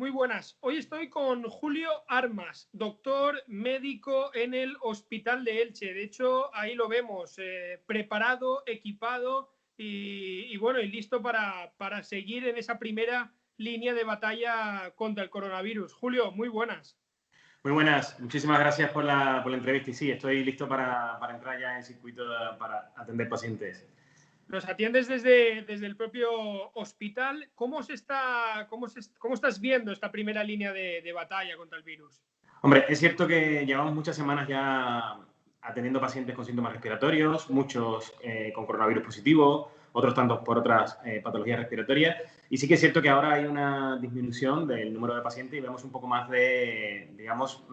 Muy buenas. Hoy estoy con Julio Armas, doctor médico en el Hospital de Elche. De hecho, ahí lo vemos, preparado, equipado y bueno, y listo para seguir en esa primera línea de batalla contra el coronavirus. Julio, muy buenas. Muy buenas, muchísimas gracias por la entrevista y sí, estoy listo para entrar ya en el circuito para atender pacientes. Nos atiendes desde el propio hospital. ¿Cómo estás viendo esta primera línea de batalla contra el virus? Hombre, es cierto que llevamos muchas semanas ya atendiendo pacientes con síntomas respiratorios, muchos con coronavirus positivo, otros tantos por otras patologías respiratorias. Y sí que es cierto que ahora hay una disminución del número de pacientes y vemos un poco más de, digamos,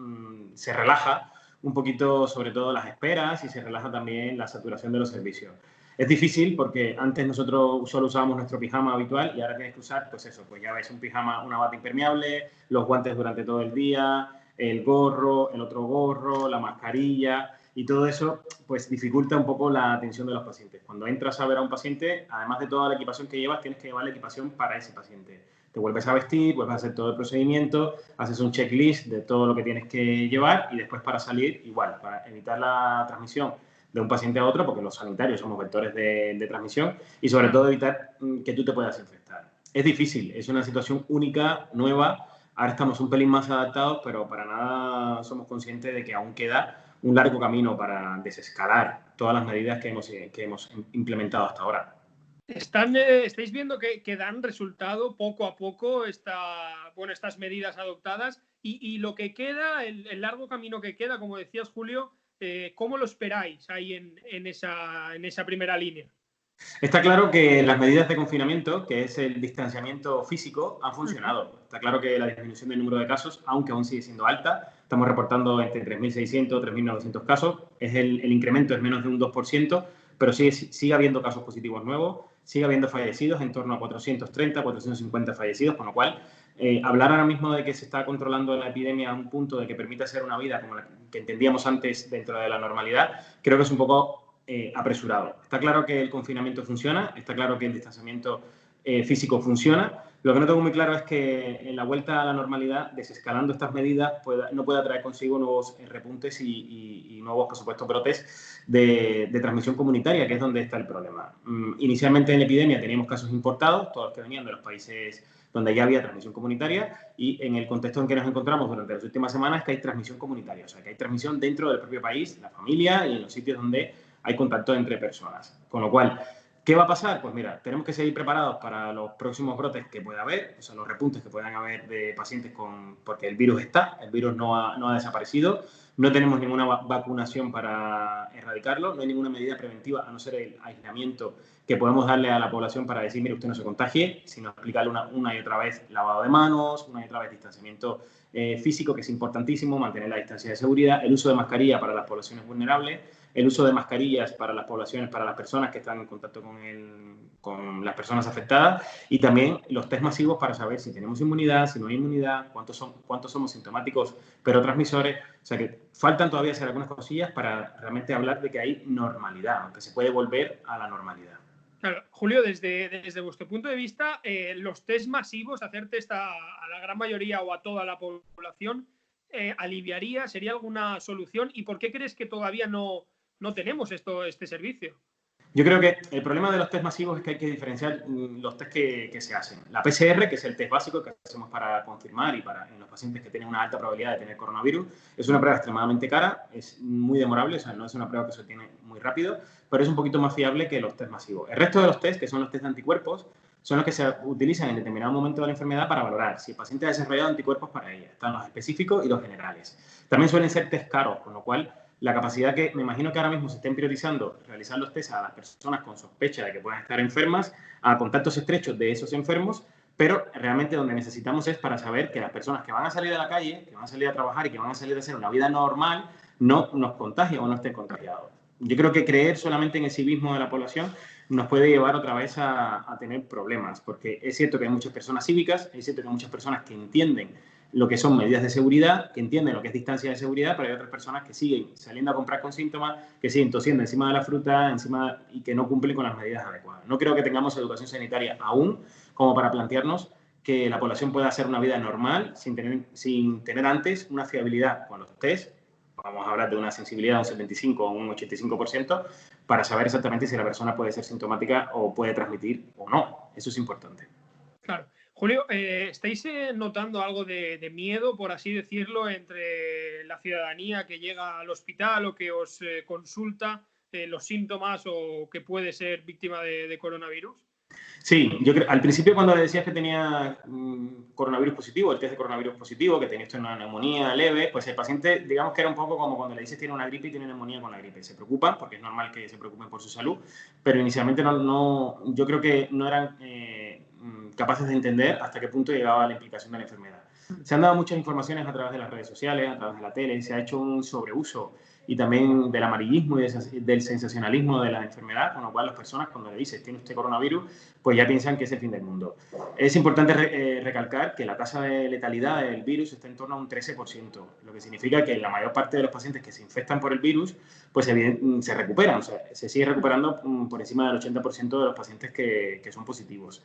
se relaja un poquito sobre todo las esperas y se relaja también la saturación de los servicios. Es difícil porque antes nosotros solo usábamos nuestro pijama habitual y ahora tienes que usar, pues eso, pues ya ves, un pijama, una bata impermeable, los guantes durante todo el día, el gorro, el otro gorro, la mascarilla y todo eso pues dificulta un poco la atención de los pacientes. Cuando entras a ver a un paciente, además de toda la equipación que llevas, tienes que llevar la equipación para ese paciente. Te vuelves a vestir, vuelves a hacer todo el procedimiento, haces un checklist de todo lo que tienes que llevar y después para salir, igual, para evitar la transmisión de un paciente a otro, porque los sanitarios somos vectores de transmisión y sobre todo evitar que tú te puedas infectar. Es difícil, es una situación única, nueva. Ahora estamos un pelín más adaptados, pero para nada somos conscientes de que aún queda un largo camino para desescalar todas las medidas que hemos implementado hasta ahora. ¿Estáis viendo que dan resultado poco a poco estas medidas adoptadas? Y lo que queda, el largo camino que queda, como decías, Julio, ¿cómo lo esperáis ahí en esa primera línea? Está claro que las medidas de confinamiento, que es el distanciamiento físico, han funcionado. Está claro que la disminución del número de casos, aunque aún sigue siendo alta, estamos reportando entre 3.600 y 3.900 casos, el incremento es menos de un 2%, pero sigue habiendo casos positivos nuevos, sigue habiendo fallecidos, en torno a 430, 450 fallecidos, con lo cual hablar ahora mismo de que se está controlando la epidemia a un punto de que permita hacer una vida como la que entendíamos antes dentro de la normalidad, creo que es un poco apresurado. Está claro que el confinamiento funciona, está claro que el distanciamiento físico funciona. Lo que no tengo muy claro es que en la vuelta a la normalidad, desescalando estas medidas, no pueda traer consigo nuevos repuntes y nuevos, por supuesto, brotes de transmisión comunitaria, que es donde está el problema. Inicialmente en la epidemia teníamos casos importados, todos los que venían de los países donde ya había transmisión comunitaria, y en el contexto en que nos encontramos durante las últimas semanas que hay transmisión comunitaria, o sea, que hay transmisión dentro del propio país, la familia y en los sitios donde hay contacto entre personas. Con lo cual, ¿qué va a pasar? Pues mira, tenemos que seguir preparados para los próximos brotes que pueda haber, o sea, los repuntes que puedan haber de pacientes porque el virus el virus no ha desaparecido, no tenemos ninguna vacunación para erradicarlo, no hay ninguna medida preventiva, a no ser el aislamiento que podemos darle a la población para decir, mire, usted no se contagie, sino explicarle una y otra vez lavado de manos, una y otra vez distanciamiento físico, que es importantísimo, mantener la distancia de seguridad, el uso de mascarilla para las poblaciones vulnerables, el uso de mascarillas para las poblaciones, para las personas que están en contacto con las personas afectadas y también los test masivos para saber si tenemos inmunidad, si no hay inmunidad, cuántos somos sintomáticos pero transmisores. O sea que faltan todavía hacer algunas cosillas para realmente hablar de que hay normalidad, aunque se puede volver a la normalidad. Claro, Julio, desde vuestro punto de vista, los test masivos, hacer test a la gran mayoría o a toda la población, ¿aliviaría? ¿Sería alguna solución? ¿Y por qué crees que todavía no tenemos este servicio? Yo creo que el problema de los test masivos es que hay que diferenciar los test que se hacen. La PCR, que es el test básico que hacemos para confirmar y en los pacientes que tienen una alta probabilidad de tener coronavirus, es una prueba extremadamente cara, es muy demorable, o sea, no es una prueba que se obtiene muy rápido, pero es un poquito más fiable que los test masivos. El resto de los test, que son los test de anticuerpos, son los que se utilizan en determinado momento de la enfermedad para valorar si el paciente ha desarrollado anticuerpos para ella. Están los específicos y los generales. También suelen ser test caros, con lo cual la capacidad que me imagino que ahora mismo se estén priorizando realizar los test a las personas con sospecha de que puedan estar enfermas, a contactos estrechos de esos enfermos, pero realmente donde necesitamos es para saber que las personas que van a salir a la calle, que van a salir a trabajar y que van a salir a hacer una vida normal, no nos contagien o no estén contagiados. Yo creo que creer solamente en el civismo de la población nos puede llevar otra vez a tener problemas, porque es cierto que hay muchas personas cívicas, es cierto que hay muchas personas que entienden lo que son medidas de seguridad, que entienden lo que es distancia de seguridad, pero hay otras personas que siguen saliendo a comprar con síntomas, que siguen tosiendo encima de la fruta y que no cumplen con las medidas adecuadas. No creo que tengamos educación sanitaria aún como para plantearnos que la población pueda hacer una vida normal sin tener antes una fiabilidad con los test. Vamos a hablar de una sensibilidad de un 75 o un 85% para saber exactamente si la persona puede ser sintomática o puede transmitir o no. Eso es importante. Claro. Julio, ¿estáis notando algo de miedo, por así decirlo, entre la ciudadanía que llega al hospital o que os consulta los síntomas o que puede ser víctima de coronavirus? Sí, yo creo, al principio cuando le decías que tenía coronavirus positivo, el test de coronavirus positivo, que tenía esto una neumonía leve, pues el paciente, digamos que era un poco como cuando le dices tiene una gripe y tiene neumonía con la gripe. Se preocupan, porque es normal que se preocupen por su salud, pero inicialmente yo creo que no eran capaces de entender hasta qué punto llegaba la implicación de la enfermedad. Se han dado muchas informaciones a través de las redes sociales, a través de la tele, se ha hecho un sobreuso y también del amarillismo y del sensacionalismo de la enfermedad, con lo cual las personas cuando le dices tiene usted coronavirus, pues ya piensan que es el fin del mundo. Es importante recalcar que la tasa de letalidad del virus está en torno a un 13%, lo que significa que la mayor parte de los pacientes que se infectan por el virus pues se recuperan, o sea, se sigue recuperando por encima del 80% de los pacientes que son positivos.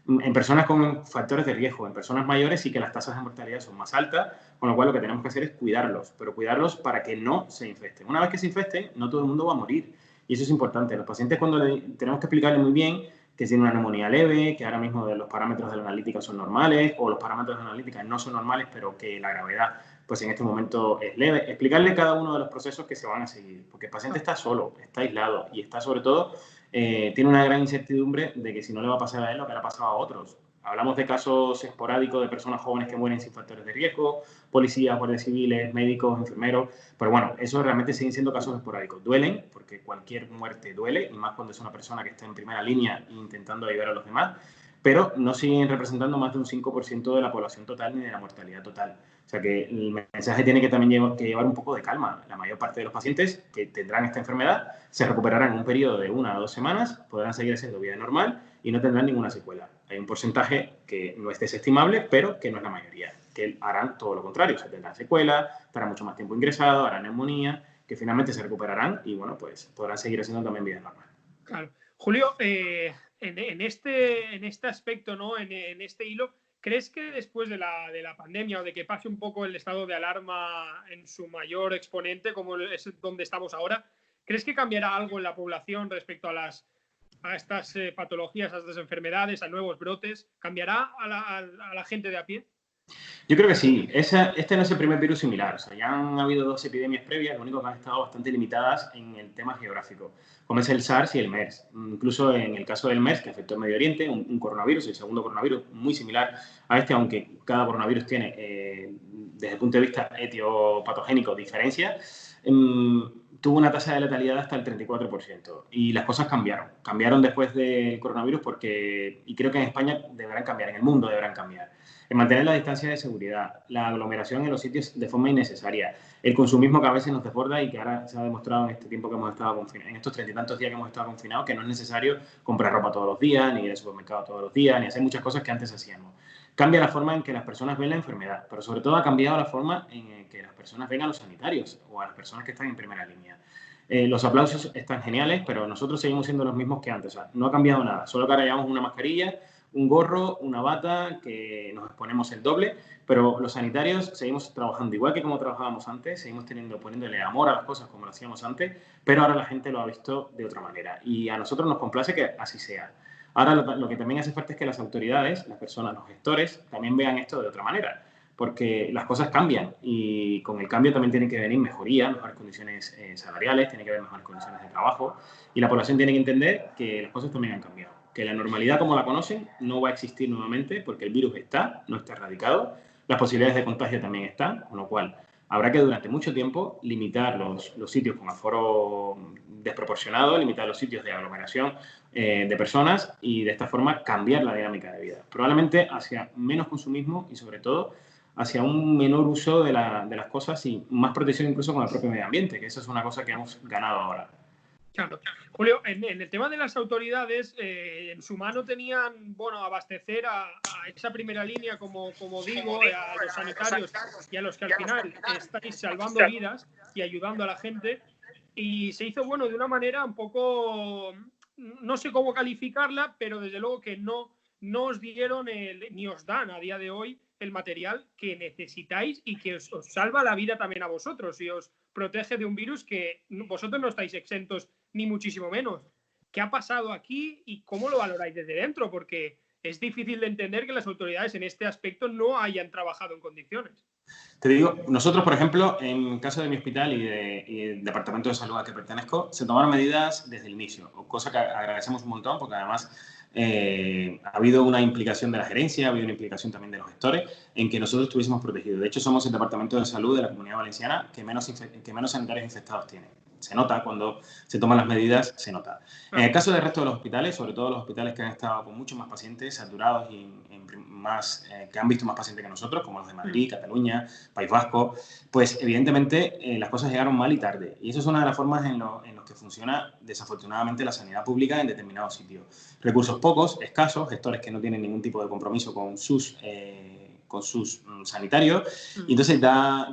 En personas con factores de riesgo, en personas mayores sí que las tasas de mortalidad son más altas, con lo cual lo que tenemos que hacer es cuidarlos, pero cuidarlos para que no se infecten. Una vez que se infecten, no todo el mundo va a morir. Y eso es importante. Los pacientes cuando tenemos que explicarles muy bien que tiene una neumonía leve, que ahora mismo los parámetros de la analítica son normales, o los parámetros de la analítica no son normales, pero que la gravedad pues en este momento es leve. Explicarle cada uno de los procesos que se van a seguir, porque el paciente está solo, está aislado y está sobre todo tiene una gran incertidumbre de que si no le va a pasar a él lo que le ha pasado a otros. Hablamos de casos esporádicos de personas jóvenes que mueren sin factores de riesgo, policías, guardias civiles, médicos, enfermeros, pero bueno, eso realmente siguen siendo casos esporádicos. Duelen, porque cualquier muerte duele, y más cuando es una persona que está en primera línea intentando ayudar a los demás, pero no siguen representando más de un 5% de la población total ni de la mortalidad total. O sea que el mensaje tiene que también llevar un poco de calma. La mayor parte de los pacientes que tendrán esta enfermedad se recuperarán en un periodo de 1 a 2 semanas, podrán seguir haciendo vida normal y no tendrán ninguna secuela. Hay un porcentaje que no es desestimable, pero que no es la mayoría, que harán todo lo contrario, se tendrán secuela, estarán mucho más tiempo ingresados, harán neumonía, que finalmente se recuperarán y bueno, pues podrán seguir haciendo también vida normal. Claro. Julio, en este aspecto, ¿no? En este hilo, ¿crees que después de la pandemia o de que pase un poco el estado de alarma en su mayor exponente, como es donde estamos ahora, ¿crees que cambiará algo en la población respecto a estas patologías, a estas enfermedades, a nuevos brotes? ¿Cambiará a la gente de a pie? Yo creo que sí. Este no es el primer virus similar. O sea, ya han habido 2 epidemias previas, lo único que han estado bastante limitadas en el tema geográfico, como es el SARS y el MERS. Incluso en el caso del MERS, que afectó el Medio Oriente, un coronavirus, el segundo coronavirus, muy similar a este, aunque cada coronavirus tiene, desde el punto de vista etiopatogénico, diferencias, tuvo una tasa de letalidad hasta el 34%. Y las cosas cambiaron. Cambiaron después del coronavirus y creo que en España deberán cambiar, en el mundo deberán cambiar. En mantener la distancia de seguridad, la aglomeración en los sitios de forma innecesaria, el consumismo que a veces nos desborda y que ahora se ha demostrado en este tiempo que hemos estado confinados, en estos 30 y tantos días que hemos estado confinados, que no es necesario comprar ropa todos los días, ni ir al supermercado todos los días, ni hacer muchas cosas que antes hacíamos. Cambia la forma en que las personas ven la enfermedad, pero sobre todo ha cambiado la forma en que las personas ven a los sanitarios o a las personas que están en primera línea. Los aplausos están geniales, pero nosotros seguimos siendo los mismos que antes. O sea, no ha cambiado nada, solo que ahora llevamos una mascarilla, un gorro, una bata, que nos exponemos el doble, pero los sanitarios seguimos trabajando igual que como trabajábamos antes, seguimos poniéndole amor a las cosas como lo hacíamos antes, pero ahora la gente lo ha visto de otra manera y a nosotros nos complace que así sea. Ahora lo que también hace falta es que las autoridades, las personas, los gestores, también vean esto de otra manera, porque las cosas cambian y con el cambio también tienen que venir mejoría, mejores condiciones salariales, tiene que haber mejores condiciones de trabajo y la población tiene que entender que las cosas también han cambiado, que la normalidad como la conocen no va a existir nuevamente porque el virus no está erradicado, las posibilidades de contagio también están, con lo cual habrá que durante mucho tiempo limitar los sitios con aforo desproporcionado, limitar los sitios de aglomeración de personas y de esta forma cambiar la dinámica de vida. Probablemente hacia menos consumismo y sobre todo hacia un menor uso de las cosas y más protección incluso con el propio medio ambiente, que eso es una cosa que hemos ganado ahora. Claro. Julio, en el tema de las autoridades, en su mano tenían, bueno, abastecer a esa primera línea, como digo, a los sanitarios y a los que al final estáis salvando vidas y ayudando a la gente. Y se hizo, bueno, de una manera un poco, no sé cómo calificarla, pero desde luego que no no os dieron ni os dan a día de hoy el material que necesitáis y que os salva la vida también a vosotros y os protege de un virus que vosotros no estáis exentos ni muchísimo menos. ¿Qué ha pasado aquí y cómo lo valoráis desde dentro? Porque es difícil de entender que las autoridades en este aspecto no hayan trabajado en condiciones. Te digo, nosotros, por ejemplo, en caso de mi hospital y del departamento de salud al que pertenezco, se tomaron medidas desde el inicio, cosa que agradecemos un montón porque además ha habido una implicación de la gerencia, ha habido una implicación también de los gestores en que nosotros estuviésemos protegidos. De hecho, somos el departamento de salud de la Comunidad Valenciana que menos sanitarios infectados tiene. Se nota cuando se toman las medidas, se nota. En el caso del resto de los hospitales, sobre todo los hospitales que han estado con muchos más pacientes, saturados y que han visto más pacientes que nosotros, como los de Madrid, Cataluña, País Vasco, pues evidentemente las cosas llegaron mal y tarde. Y eso es una de las formas en las que funciona desafortunadamente la sanidad pública en determinados sitios. Recursos pocos, escasos, gestores que no tienen ningún tipo de compromiso con sus sanitarios, y entonces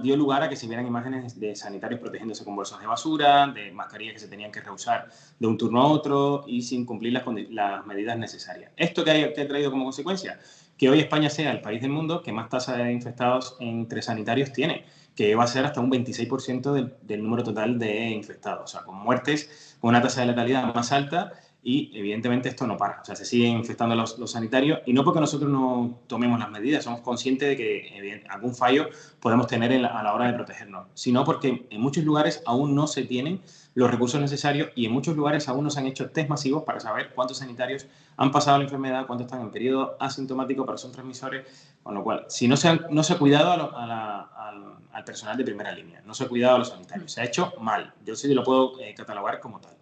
dio lugar a que se vieran imágenes de sanitarios protegiéndose con bolsas de basura, de mascarillas que se tenían que reusar de un turno a otro y sin cumplir las medidas necesarias. ¿Esto qué ha traído como consecuencia? Que hoy España sea el país del mundo que más tasa de infectados entre sanitarios tiene, que va a ser hasta un 26% del número total de infectados, o sea, con muertes, con una tasa de letalidad más alta. Y evidentemente esto no para, o sea, se siguen infectando los sanitarios y no porque nosotros no tomemos las medidas, somos conscientes de que algún fallo podemos tener a la hora de protegernos, sino porque en muchos lugares aún no se tienen los recursos necesarios y en muchos lugares aún no se han hecho test masivos para saber cuántos sanitarios han pasado la enfermedad, cuántos están en periodo asintomático, pero son transmisores, con lo cual, si no se ha cuidado al personal de primera línea, no se ha cuidado a los sanitarios, se ha hecho mal, yo sí lo puedo catalogar como tal.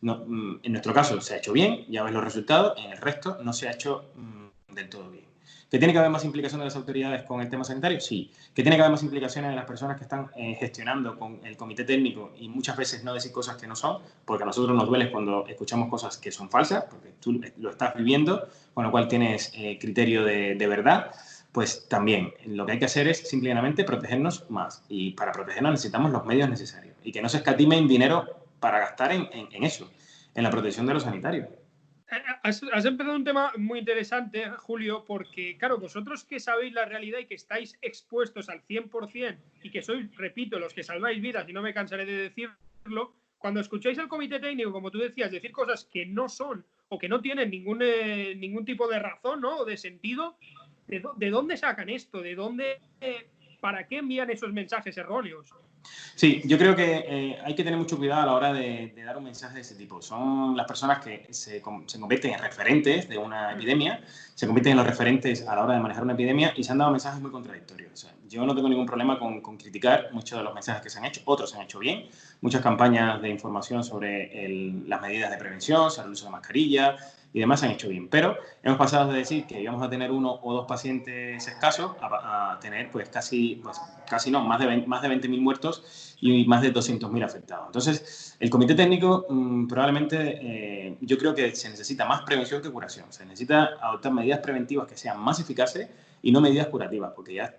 No, en nuestro caso se ha hecho bien, ya ves los resultados, en el resto no se ha hecho del todo bien. ¿Que tiene que haber más implicación de las autoridades con el tema sanitario? Sí. ¿Que tiene que haber más implicaciones de las personas que están gestionando con el comité técnico y muchas veces no decir cosas que no son? Porque a nosotros nos duele cuando escuchamos cosas que son falsas, porque tú lo estás viviendo, con lo cual tienes criterio de verdad. Pues también lo que hay que hacer es simplemente protegernos más. Y para protegernos necesitamos los medios necesarios. Y que no se escatimen dinero para gastar en eso, en la protección de los sanitarios. Has empezado un tema muy interesante, Julio, porque, claro, vosotros que sabéis la realidad y que estáis expuestos al 100% y que sois, repito, los que salváis vidas, y no me cansaré de decirlo, cuando escucháis al comité técnico, como tú decías, decir cosas que no son o que no tienen ningún tipo de razón, ¿no? O de sentido, ¿de dónde sacan esto? ¿De dónde, para qué envían esos mensajes erróneos? Sí, yo creo que hay que tener mucho cuidado a la hora de dar un mensaje de ese tipo. Son las personas que se convierten en referentes de una epidemia, se convierten en los referentes a la hora de manejar una epidemia y se han dado mensajes muy contradictorios. O sea, yo no tengo ningún problema con criticar muchos de los mensajes que se han hecho, otros se han hecho bien, muchas campañas de información sobre las medidas de prevención, sobre el uso de mascarilla y demás se han hecho bien, pero hemos pasado de decir que íbamos a tener 1 o 2 pacientes escasos a tener pues casi no, más de 20.000 muertos y más de 200.000 afectados. Entonces, el comité técnico probablemente yo creo que se necesita más prevención que curación. Se necesita adoptar medidas preventivas que sean más eficaces y no medidas curativas, porque ya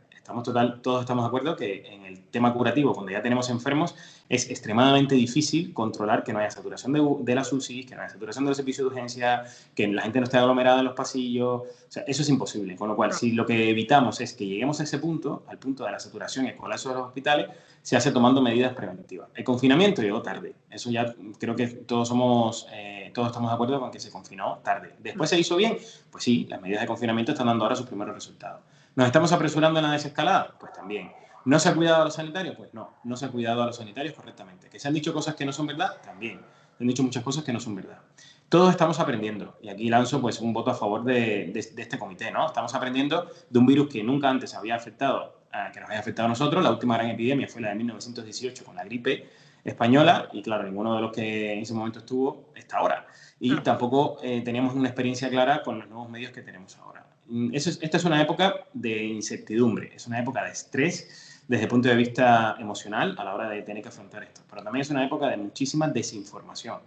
todos estamos de acuerdo que en el tema curativo, cuando ya tenemos enfermos, es extremadamente difícil controlar que no haya saturación de las UCI, que no haya saturación de los servicios de urgencia, que la gente no esté aglomerada en los pasillos. O sea, eso es imposible. Con lo cual, si lo que evitamos es que lleguemos a ese punto, al punto de la saturación y el colapso de los hospitales, se hace tomando medidas preventivas. El confinamiento llegó tarde. Eso ya creo que todos estamos de acuerdo con que se confinó tarde. ¿Después se hizo bien? Pues sí, las medidas de confinamiento están dando ahora sus primeros resultados. ¿Nos estamos apresurando en la desescalada? Pues también. ¿No se ha cuidado a los sanitarios? Pues no se ha cuidado a los sanitarios correctamente. ¿Que se han dicho cosas que no son verdad? También. Se han dicho muchas cosas que no son verdad. Todos estamos aprendiendo. Y aquí lanzo pues un voto a favor de este comité, ¿no? Estamos aprendiendo de un virus que nunca antes había afectado, que nos había afectado a nosotros. La última gran epidemia fue la de 1918 con la gripe española y claro, ninguno de los que en ese momento estuvo está ahora. Y tampoco teníamos una experiencia clara con los nuevos medios que tenemos ahora. Esta es una época de incertidumbre, es una época de estrés desde el punto de vista emocional a la hora de tener que afrontar esto, pero también es una época de muchísima desinformación.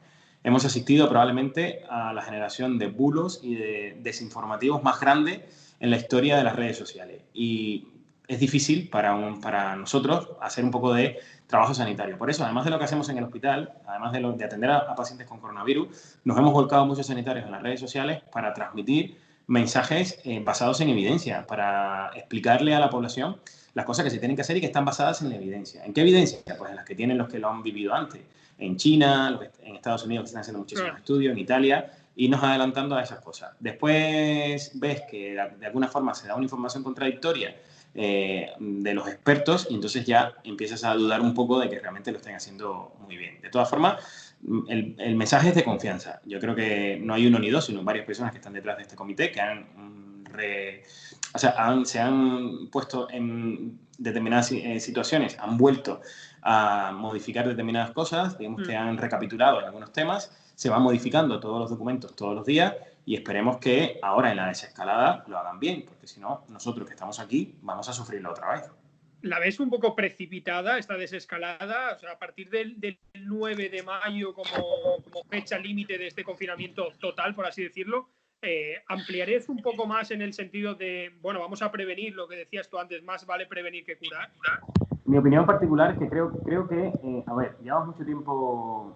Hemos asistido probablemente a la generación de bulos y de desinformativos más grande en la historia de las redes sociales y es difícil para nosotros hacer un poco de trabajo sanitario. Por eso, además de lo que hacemos en el hospital, además de atender a pacientes con coronavirus, nos hemos volcado muchos sanitarios en las redes sociales para transmitir mensajes basados en evidencia para explicarle a la población las cosas que se tienen que hacer y que están basadas en la evidencia. ¿En qué evidencia? Pues en las que tienen los que lo han vivido antes. En China, en Estados Unidos que están haciendo muchísimos estudios, en Italia, y nos adelantando a esas cosas. Después ves que de alguna forma se da una información contradictoria de los expertos y entonces ya empiezas a dudar un poco de que realmente lo estén haciendo muy bien. De todas formas, el mensaje es de confianza. Yo creo que no hay uno ni dos, sino varias personas que están detrás de este comité que se han puesto en determinadas situaciones, han vuelto a modificar determinadas cosas, digamos que han recapitulado en algunos temas, se van modificando todos los documentos todos los días y esperemos que ahora en la desescalada lo hagan bien, porque si no, nosotros que estamos aquí vamos a sufrirlo otra vez. ¿La ves un poco precipitada esta desescalada? O sea, a partir del 9 de mayo como fecha límite de este confinamiento total, por así decirlo, ¿ampliarías un poco más en el sentido de, bueno, vamos a prevenir lo que decías tú antes, más vale prevenir que curar? Mi opinión particular es que creo que, a ver, llevamos mucho tiempo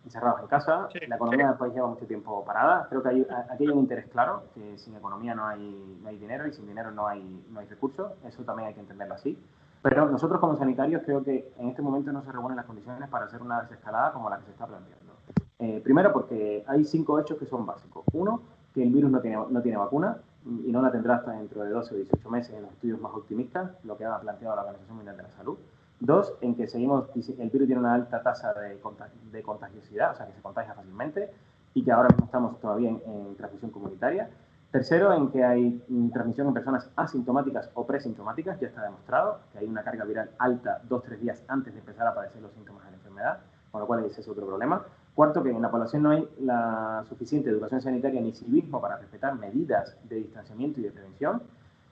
encerrados en casa, sí, la economía del país lleva mucho tiempo parada, creo que aquí hay un interés claro, que sin economía no hay dinero y sin dinero no hay recursos, eso también hay que entenderlo así. Pero nosotros como sanitarios creo que en este momento no se reúnen las condiciones para hacer una desescalada como la que se está planteando. Primero porque hay 5 hechos que son básicos. Uno, que el virus no tiene vacuna y no la tendrá hasta dentro de 12 o 18 meses en los estudios más optimistas, lo que ha planteado la Organización Mundial de la Salud. Dos, en que el virus tiene una alta tasa de contagiosidad, o sea que se contagia fácilmente y que ahora mismo estamos todavía en transmisión comunitaria. Tercero, en que hay transmisión en personas asintomáticas o presintomáticas, ya está demostrado que hay una carga viral alta 2-3 días antes de empezar a padecer los síntomas de la enfermedad, con lo cual ese es otro problema. Cuarto, que en la población no hay la suficiente educación sanitaria ni civismo para respetar medidas de distanciamiento y de prevención.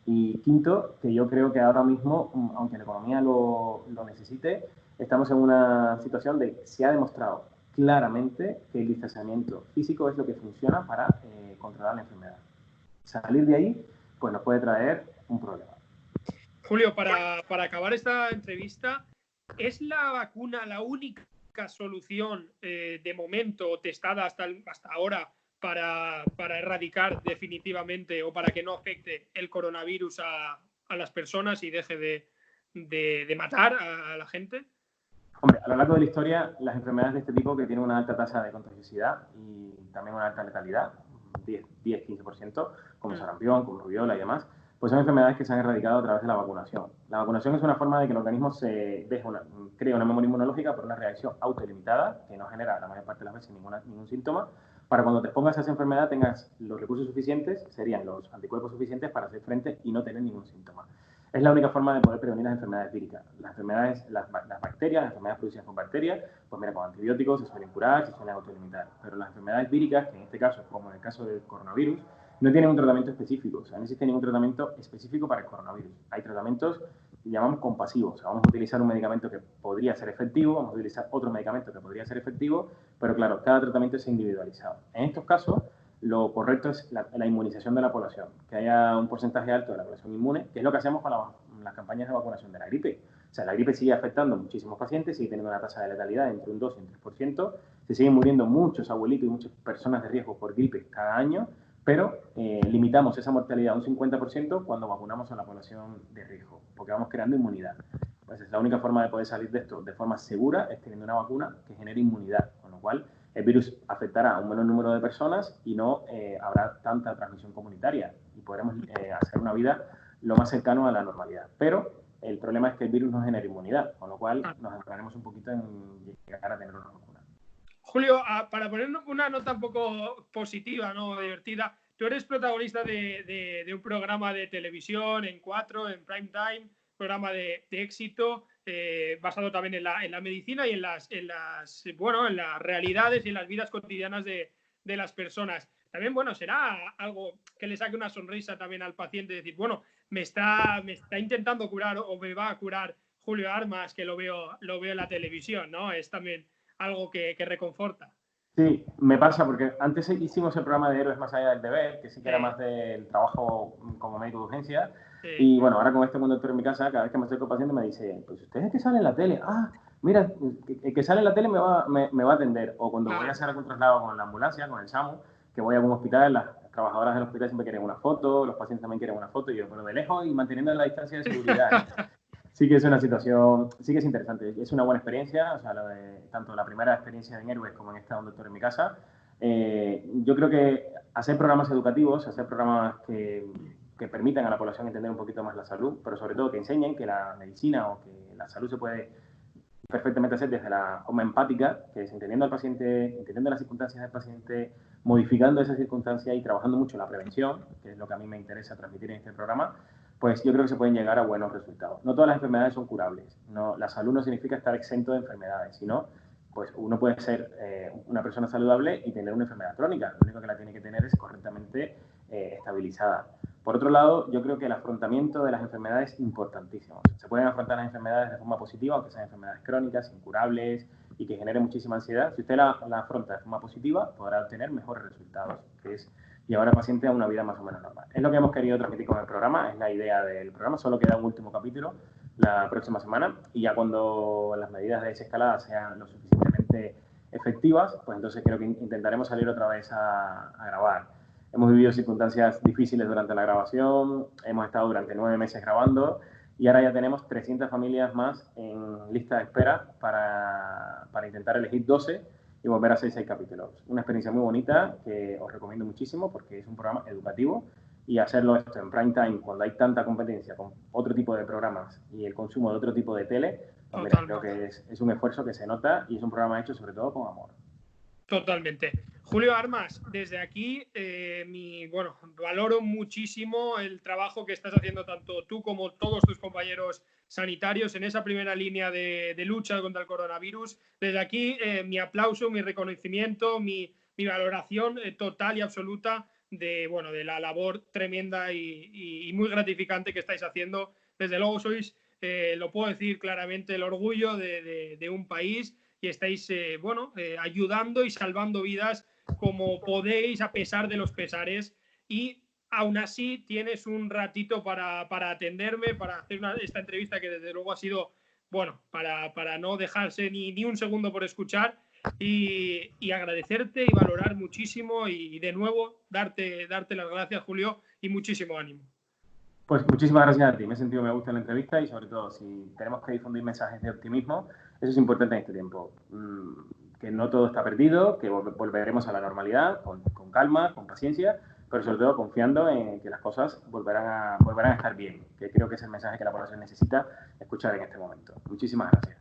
Y quinto, que yo creo que ahora mismo, aunque la economía lo necesite, estamos en una situación de que se ha demostrado claramente que el distanciamiento físico es lo que funciona para controlar la enfermedad. Salir de ahí, pues nos puede traer un problema. Julio, para acabar esta entrevista, ¿es la vacuna la única solución de momento testada hasta ahora para erradicar definitivamente o para que no afecte el coronavirus a las personas y deje de matar a la gente? Hombre, a lo largo de la historia, las enfermedades de este tipo que tienen una alta tasa de contagiosidad y también una alta letalidad, 10-15%, como sarampión, como rubiola y demás, pues son enfermedades que se han erradicado a través de la vacunación. La vacunación es una forma de que el organismo crea una memoria inmunológica por una reacción autolimitada, que no genera la mayor parte de las veces ningún síntoma, para cuando te expongas a esa enfermedad tengas los recursos suficientes, serían los anticuerpos suficientes para hacer frente y no tener ningún síntoma. Es la única forma de poder prevenir las enfermedades víricas. Las bacterias, las enfermedades producidas por bacterias, pues mira, con antibióticos se suelen curar, se suelen autolimitar. Pero las enfermedades víricas, que en este caso, como en el caso del coronavirus, no tienen un tratamiento específico. O sea, no existe ningún tratamiento específico para el coronavirus. Hay tratamientos que llamamos compasivos. O sea, vamos a utilizar un medicamento que podría ser efectivo, vamos a utilizar otro medicamento que podría ser efectivo, pero claro, cada tratamiento es individualizado. En estos casos, lo correcto es la inmunización de la población, que haya un porcentaje alto de la población inmune, que es lo que hacemos con las campañas de vacunación de la gripe. O sea, la gripe sigue afectando a muchísimos pacientes, sigue teniendo una tasa de letalidad entre un 2 y un 3%, se siguen muriendo muchos abuelitos y muchas personas de riesgo por gripe cada año, pero limitamos esa mortalidad a un 50% cuando vacunamos a la población de riesgo, porque vamos creando inmunidad. Pues es la única forma de poder salir de esto de forma segura es teniendo una vacuna que genere inmunidad, con lo cual el virus afectará a un menor número de personas y no habrá tanta transmisión comunitaria y podremos hacer una vida lo más cercano a la normalidad. Pero el problema es que el virus no genera inmunidad, con lo cual nos enfocaremos un poquito en llegar a tener una vacuna. Julio, para poner una nota un poco positiva, ¿no? Divertida, tú eres protagonista de un programa de televisión en 4, en prime time, programa de éxito, basado también en la medicina y en las realidades y en las vidas cotidianas de las personas. También, bueno, será algo que le saque una sonrisa también al paciente, decir, bueno, me está intentando curar o me va a curar Julio Armas, que lo veo en la televisión, ¿no? Es también algo que reconforta. Sí, me pasa porque antes hicimos el programa de Héroes más allá del deber, que sí que era más del trabajo como médico de urgencia. Sí. Y bueno, ahora con este buen doctor en mi casa, cada vez que me acerco al paciente me dice, pues usted es que sale en la tele. Ah, mira, el que sale en la tele me va a atender. O cuando voy a hacer algún traslado con la ambulancia, con el SAMU, que voy a algún hospital, trabajadoras del hospital siempre quieren una foto, los pacientes también quieren una foto, y yo, pero de lejos y manteniendo la distancia de seguridad. Sí que es una situación, sí que es interesante, es una buena experiencia, o sea, tanto la primera experiencia en Héroes como en esta Un Doctor en mi Casa. Yo creo que hacer programas educativos, hacer programas que permitan a la población entender un poquito más la salud, pero sobre todo que enseñen que la medicina o que la salud se puede perfectamente hacer desde la forma empática, que es entendiendo al paciente, entendiendo las circunstancias del paciente, modificando esas circunstancias y trabajando mucho en la prevención, que es lo que a mí me interesa transmitir en este programa, pues yo creo que se pueden llegar a buenos resultados. No todas las enfermedades son curables. No, la salud no significa estar exento de enfermedades, sino pues uno puede ser una persona saludable y tener una enfermedad crónica. Lo único que la tiene que tener es correctamente estabilizada. Por otro lado, yo creo que el afrontamiento de las enfermedades es importantísimo. Se pueden afrontar las enfermedades de forma positiva, aunque sean enfermedades crónicas, incurables y que generen muchísima ansiedad. Si usted la afronta de forma positiva, podrá obtener mejores resultados, que es llevar al paciente a una vida más o menos normal. Es lo que hemos querido transmitir con el programa, es la idea del programa. Solo queda un último capítulo la próxima semana y ya cuando las medidas de desescalada sean lo suficientemente efectivas, pues entonces creo que intentaremos salir otra vez a grabar. Hemos vivido circunstancias difíciles durante la grabación, hemos estado durante 9 meses grabando y ahora ya tenemos 300 familias más en lista de espera para intentar elegir 12 y volver a hacer 6 capítulos. Una experiencia muy bonita que os recomiendo muchísimo porque es un programa educativo y hacerlo esto en prime time cuando hay tanta competencia con otro tipo de programas y el consumo de otro tipo de tele, pues mira, creo que es un esfuerzo que se nota y es un programa hecho sobre todo con amor. Totalmente. Julio Armas, desde aquí, valoro muchísimo el trabajo que estás haciendo tanto tú como todos tus compañeros sanitarios en esa primera línea de lucha contra el coronavirus. Desde aquí, mi aplauso, mi reconocimiento, mi valoración total y absoluta de la labor tremenda y muy gratificante que estáis haciendo. Desde luego sois, lo puedo decir claramente, el orgullo de un país y estáis ayudando y salvando vidas como podéis a pesar de los pesares y aún así tienes un ratito para atenderme, para hacer esta entrevista que desde luego ha sido para no dejarse ni un segundo por escuchar y agradecerte y valorar muchísimo y de nuevo darte las gracias, Julio, y muchísimo ánimo. Pues muchísimas gracias a ti, me he sentido me gusta la entrevista y sobre todo si tenemos que difundir mensajes de optimismo, eso es importante en este tiempo, que no todo está perdido, que volveremos a la normalidad con calma, con paciencia, pero sobre todo confiando en que las cosas volverán a estar bien, que creo que es el mensaje que la población necesita escuchar en este momento. Muchísimas gracias.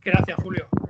Gracias, Julio.